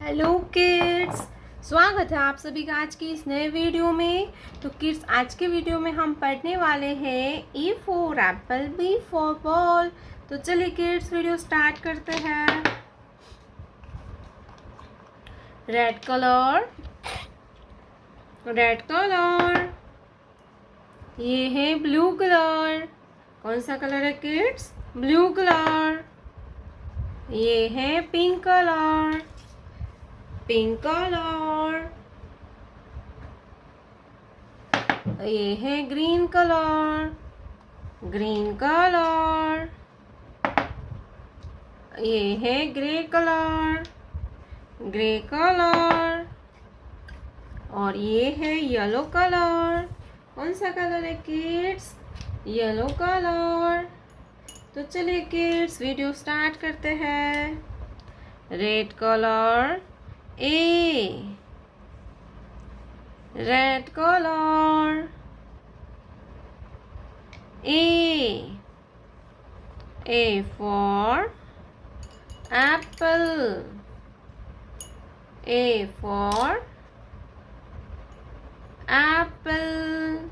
Hello kids, स्वागत है आप सभी का आज की इस नए वीडियो में। तो किड्स, आज के वीडियो में हम पढ़ने वाले हैं E for Apple, B for ball. तो चलिए किड्स, वीडियो स्टार्ट करते हैं। Red colour, red colour. ये है ब्लू कलर। कौन सा कलर है किड्स? Blue colour. ये है पिंक कलर, पिंक कलर। ये है ग्रीन कलर, ग्रीन कलर। ये है ग्रे कलर, ग्रे कलर। और ये है येलो कलर। कौन सा कलर है किड्स? Yellow colour. तो चलिए किड्स, वीडियो स्टार्ट करते हैं। Red colour, A, red color, A for apple, A for apple.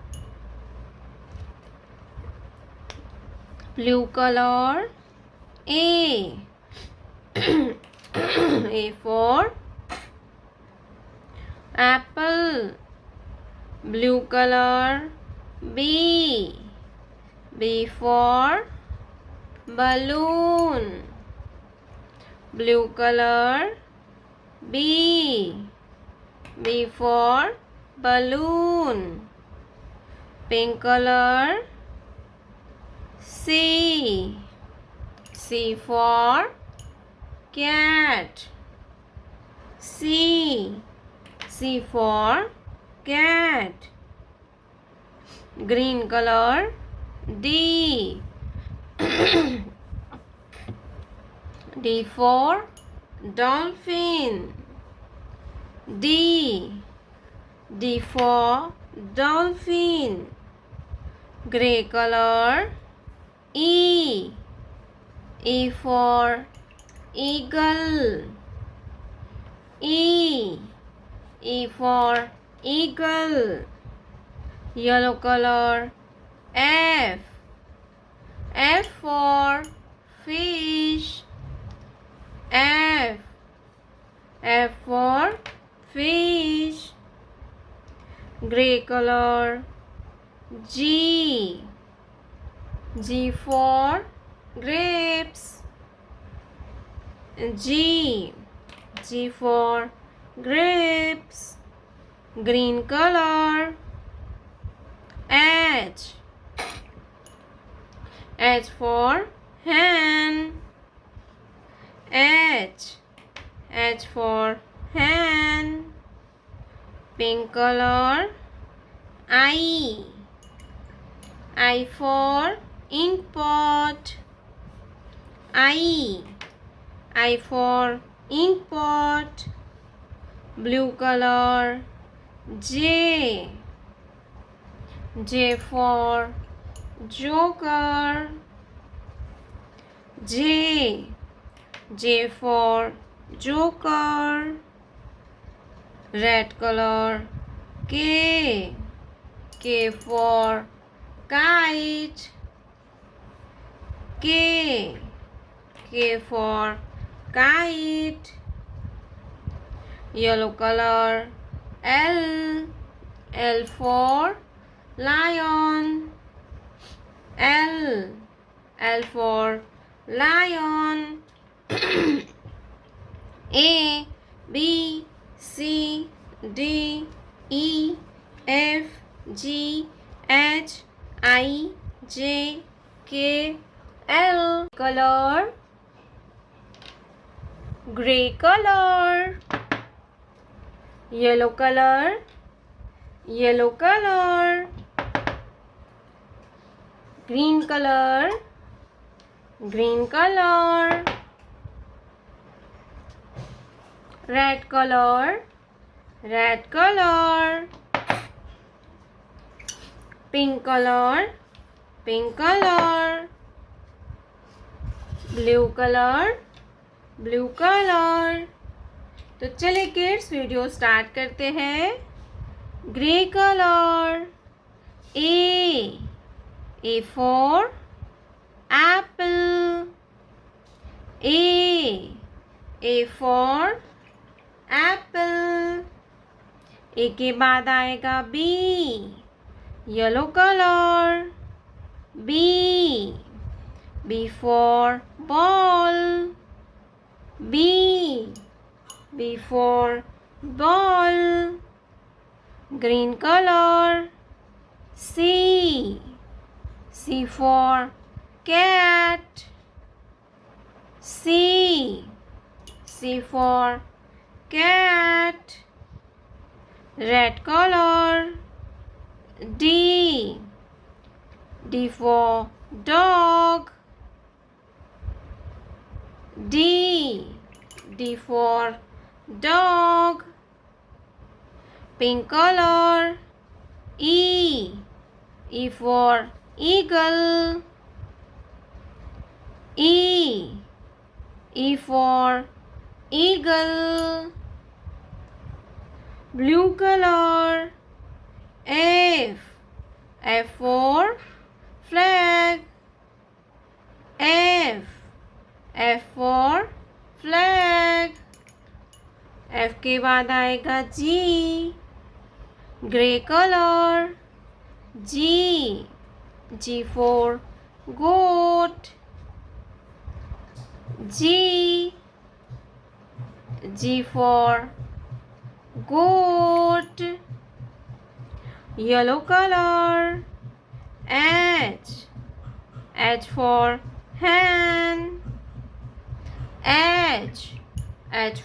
Blue color, A, A for apple. Blue color, B, B for balloon. Blue color, B, B for balloon. Pink color, C, C for cat. C, C for cat. Green color, D, D for dolphin. D, D for dolphin. Gray color, E, E for eagle. E, E for eagle. Yellow color, F, F for fish. F, F for fish. Gray color, G, G for grapes. G, G for grapes. Green color, H, H for hen. H, H for hen. Pink color, I, I for ink pot. I for ink pot. Blue color, J, J for joker. J, J for joker. Red color, K, K for kite. K, K for kite. Yellow color, L, L for lion. L, L for lion. A, B, C, D, E, F, G, H, I, J, K, L. Color, gray color. Yellow color, yellow color. Green color, green color. Red color, red color. Pink color, pink color. Blue color, blue color. तो चलिए kids video start करते हैं। Grey colour. A for apple. A for apple. A के बाद आएगा B, yellow colour. B for ball. B for ball. Green colour. C for cat. C for cat. Red color. D for dog. D for dog. Pink color. E for eagle. E for eagle. Blue color. F for flag. F for flag. F के बाद आएगा G, grey colour. G for goat. G for goat. Yellow color. H for hen. H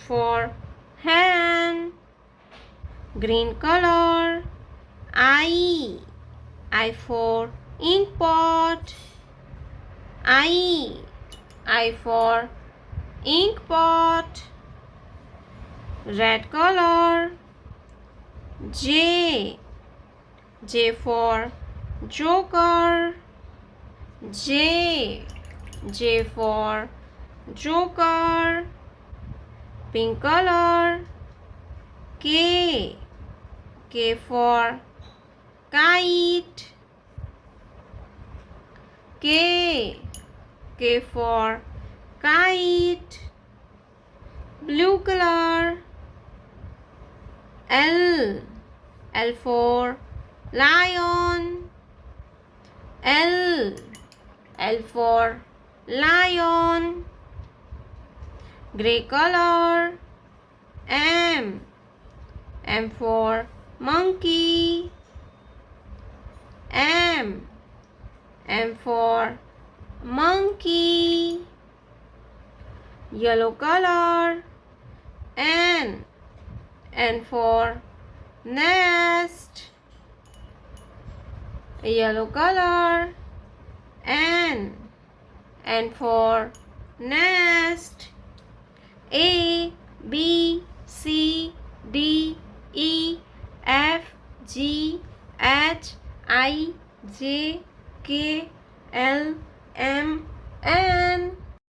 for hen. Green color. I for ink pot. I for ink pot. Red color. J for joker. J for joker. Pink color. K for kite. K for kite. Blue color. L for lion. L for lion. Gray color. M for monkey. M for monkey. Yellow color. N for nest. Yellow color. N for nest. A B C